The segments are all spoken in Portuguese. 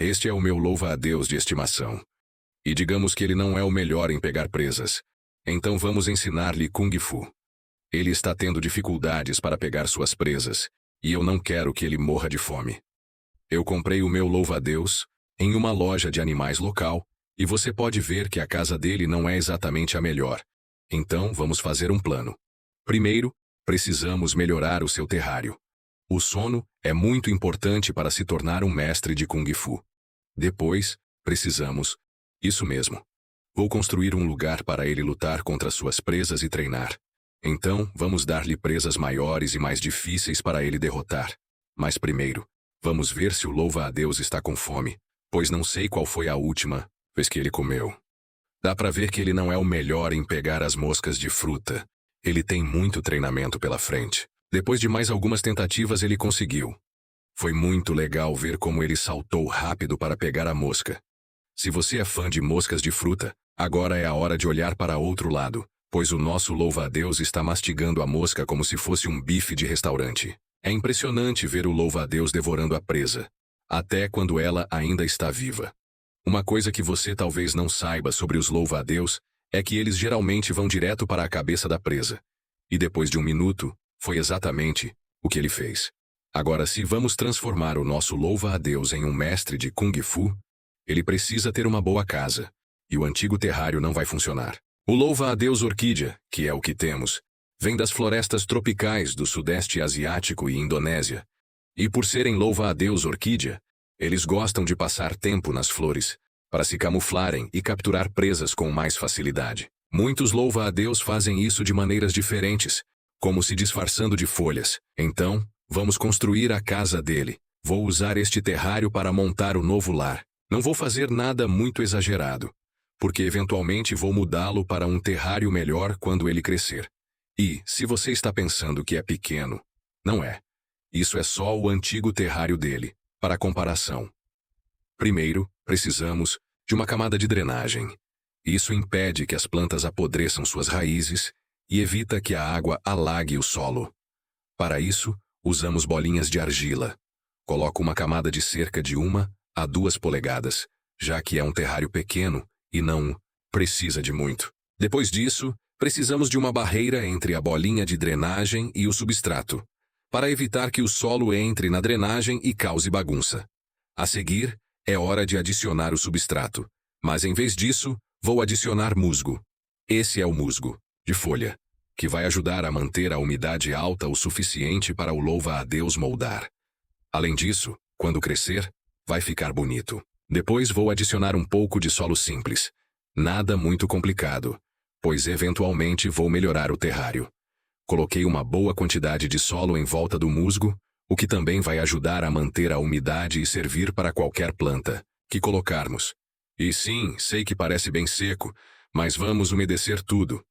Este é o meu louva-a-Deus de estimação. E digamos que ele não é o melhor em pegar presas. Então vamos ensinar-lhe Kung Fu. Ele está tendo dificuldades para pegar suas presas, e eu não quero que ele morra de fome. Eu comprei o meu louva-a-Deus em uma loja de animais local, e você pode ver que a casa dele não é exatamente a melhor. Então vamos fazer um plano. Primeiro, precisamos melhorar o seu terrário. O sono é muito importante para se tornar um mestre de Kung Fu. Depois, precisamos... Isso mesmo. Vou construir um lugar para ele lutar contra suas presas e treinar. Então, vamos dar-lhe presas maiores e mais difíceis para ele derrotar. Mas primeiro, vamos ver se o louva-a-Deus está com fome, pois não sei qual foi a última vez que ele comeu. Dá para ver que ele não é o melhor em pegar as moscas de fruta. Ele tem muito treinamento pela frente. Depois de mais algumas tentativas, ele conseguiu. Foi muito legal ver como ele saltou rápido para pegar a mosca. Se você é fã de moscas de fruta, agora é a hora de olhar para outro lado, pois o nosso louva-a-Deus está mastigando a mosca como se fosse um bife de restaurante. É impressionante ver o louva-a-Deus devorando a presa, até quando ela ainda está viva. Uma coisa que você talvez não saiba sobre os louva-a-Deus é que eles geralmente vão direto para a cabeça da presa. E depois de um minuto, foi exatamente o que ele fez. Agora, se vamos transformar o nosso louva-a-Deus em um mestre de Kung Fu, ele precisa ter uma boa casa, e o antigo terrário não vai funcionar. O louva-a-Deus orquídea, que é o que temos, vem das florestas tropicais do Sudeste Asiático e Indonésia. E por serem louva-a-Deus orquídea, eles gostam de passar tempo nas flores, para se camuflarem e capturar presas com mais facilidade. Muitos louva-a-Deus fazem isso de maneiras diferentes, como se disfarçando de folhas. Então, vamos construir a casa dele. Vou usar este terrário para montar o novo lar. Não vou fazer nada muito exagerado, porque eventualmente vou mudá-lo para um terrário melhor quando ele crescer. E, se você está pensando que é pequeno, não é. Isso é só o antigo terrário dele, para comparação. Primeiro, precisamos de uma camada de drenagem. Isso impede que as plantas apodreçam suas raízes e evita que a água alague o solo. Para isso, usamos bolinhas de argila. Coloco uma camada de cerca de 1 a 2 polegadas, já que é um terrário pequeno e não precisa de muito. Depois disso, precisamos de uma barreira entre a bolinha de drenagem e o substrato, para evitar que o solo entre na drenagem e cause bagunça. A seguir, é hora de adicionar o substrato, mas em vez disso, vou adicionar musgo. Esse é o musgo, de folha, que vai ajudar a manter a umidade alta o suficiente para o louva-a-Deus moldar. Além disso, quando crescer, vai ficar bonito. Depois vou adicionar um pouco de solo simples. Nada muito complicado, pois eventualmente vou melhorar o terrário. Coloquei uma boa quantidade de solo em volta do musgo, o que também vai ajudar a manter a umidade e servir para qualquer planta que colocarmos. E sim, sei que parece bem seco, mas vamos umedecer tudo.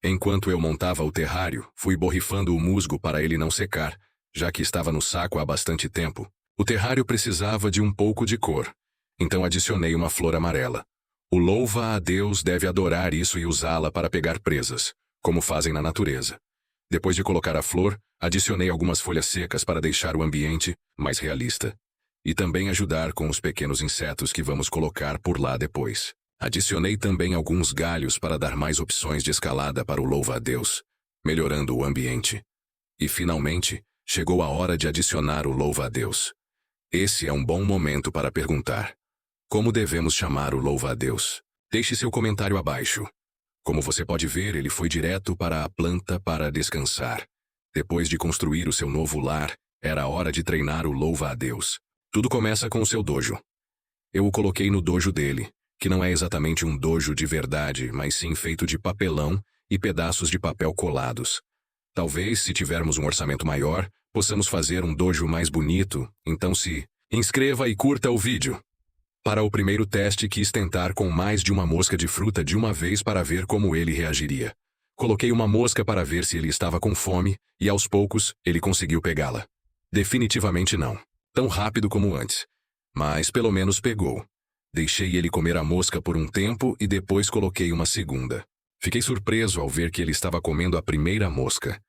Enquanto eu montava o terrário, fui borrifando o musgo para ele não secar, já que estava no saco há bastante tempo. O terrário precisava de um pouco de cor, então adicionei uma flor amarela. O louva-a-Deus deve adorar isso e usá-la para pegar presas, como fazem na natureza. Depois de colocar a flor, adicionei algumas folhas secas para deixar o ambiente mais realista. E também ajudar com os pequenos insetos que vamos colocar por lá depois. Adicionei também alguns galhos para dar mais opções de escalada para o louva-a-Deus, melhorando o ambiente. E finalmente, chegou a hora de adicionar o louva-a-Deus. Esse é um bom momento para perguntar: como devemos chamar o louva-a-Deus? Deixe seu comentário abaixo. Como você pode ver, ele foi direto para a planta para descansar. Depois de construir o seu novo lar, era a hora de treinar o louva-a-Deus. Tudo começa com o seu dojo. Eu o coloquei no dojo dele, que não é exatamente um dojo de verdade, mas sim feito de papelão e pedaços de papel colados. Talvez, se tivermos um orçamento maior, possamos fazer um dojo mais bonito, então se inscreva e curta o vídeo. Para o primeiro teste, quis tentar com mais de uma mosca de fruta de uma vez para ver como ele reagiria. Coloquei uma mosca para ver se ele estava com fome, e aos poucos, ele conseguiu pegá-la. Definitivamente não tão rápido como antes, mas pelo menos pegou. Deixei ele comer a mosca por um tempo e depois coloquei uma segunda. Fiquei surpreso ao ver que ele estava comendo a primeira mosca.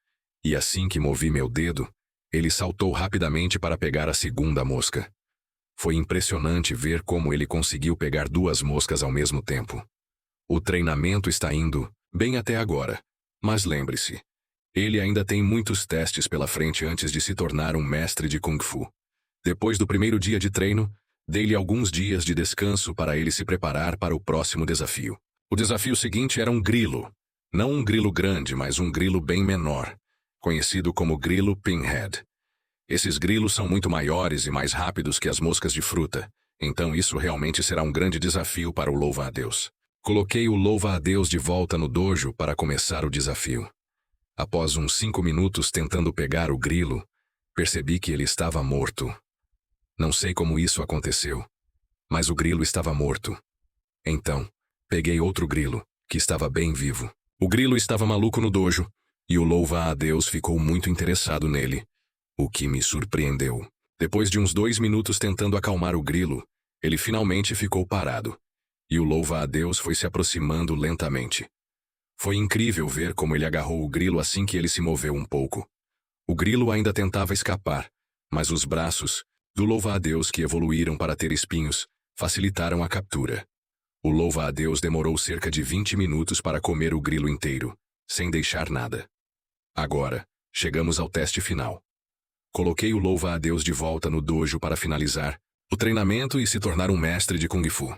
E assim que movi meu dedo, ele saltou rapidamente para pegar a segunda mosca. Foi impressionante ver como ele conseguiu pegar 2 moscas ao mesmo tempo. O treinamento está indo bem até agora, mas lembre-se, ele ainda tem muitos testes pela frente antes de se tornar um mestre de Kung Fu. Depois do primeiro dia de treino, dei-lhe alguns dias de descanso para ele se preparar para o próximo desafio. O desafio seguinte era um grilo. Não um grilo grande, mas um grilo bem menor, conhecido como grilo pinhead. Esses grilos são muito maiores e mais rápidos que as moscas de fruta, então isso realmente será um grande desafio para o louva-a-Deus. Coloquei o louva-a-Deus de volta no dojo para começar o desafio. Após uns 5 minutos tentando pegar o grilo, percebi que ele estava morto. Não sei como isso aconteceu, mas o grilo estava morto. Então, peguei outro grilo, que estava bem vivo. O grilo estava maluco no dojo, e o louva-a-Deus ficou muito interessado nele, o que me surpreendeu. Depois de uns 2 minutos tentando acalmar o grilo, ele finalmente ficou parado, e o louva-a-Deus foi se aproximando lentamente. Foi incrível ver como ele agarrou o grilo assim que ele se moveu um pouco. O grilo ainda tentava escapar, mas os braços do louva-a-Deus, que evoluíram para ter espinhos, facilitaram a captura. O louva-a-Deus demorou cerca de 20 minutos para comer o grilo inteiro, sem deixar nada. Agora, chegamos ao teste final. Coloquei o louva-a-Deus de volta no dojo para finalizar o treinamento e se tornar um mestre de Kung Fu.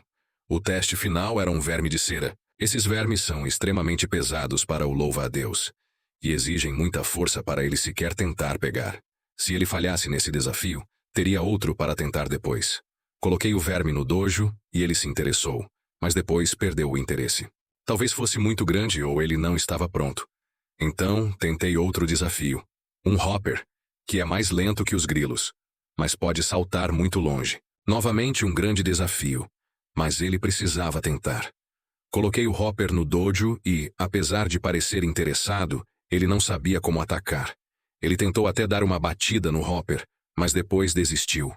O teste final era um verme de cera. Esses vermes são extremamente pesados para o louva-a-Deus e exigem muita força para ele sequer tentar pegar. Se ele falhasse nesse desafio, teria outro para tentar depois. Coloquei o verme no dojo e ele se interessou, mas depois perdeu o interesse. Talvez fosse muito grande ou ele não estava pronto. Então, tentei outro desafio. Um hopper, que é mais lento que os grilos, mas pode saltar muito longe. Novamente um grande desafio, mas ele precisava tentar. Coloquei o hopper no dojo e, apesar de parecer interessado, ele não sabia como atacar. Ele tentou até dar uma batida no hopper, mas depois desistiu.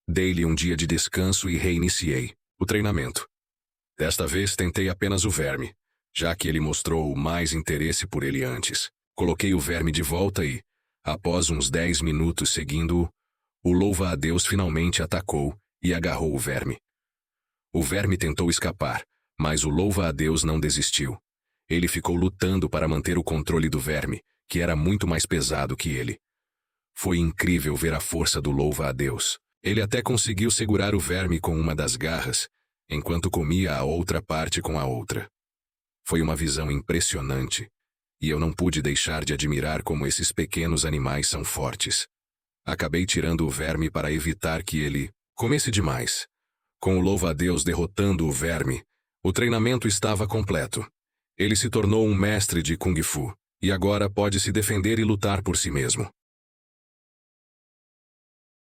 Dei-lhe um dia de descanso e reiniciei o treinamento. Desta vez tentei apenas o verme, já que ele mostrou mais interesse por ele antes. Coloquei o verme de volta e, após uns 10 minutos seguindo-o, o louva-a-Deus finalmente atacou e agarrou o verme. O verme tentou escapar, mas o louva-a-Deus não desistiu. Ele ficou lutando para manter o controle do verme, que era muito mais pesado que ele. Foi incrível ver a força do louva-a-Deus. Ele até conseguiu segurar o verme com uma das garras, enquanto comia a outra parte com a outra. Foi uma visão impressionante, e eu não pude deixar de admirar como esses pequenos animais são fortes. Acabei tirando o verme para evitar que ele comesse demais. Com o louva-a-Deus derrotando o verme, o treinamento estava completo. Ele se tornou um mestre de Kung Fu, e agora pode se defender e lutar por si mesmo.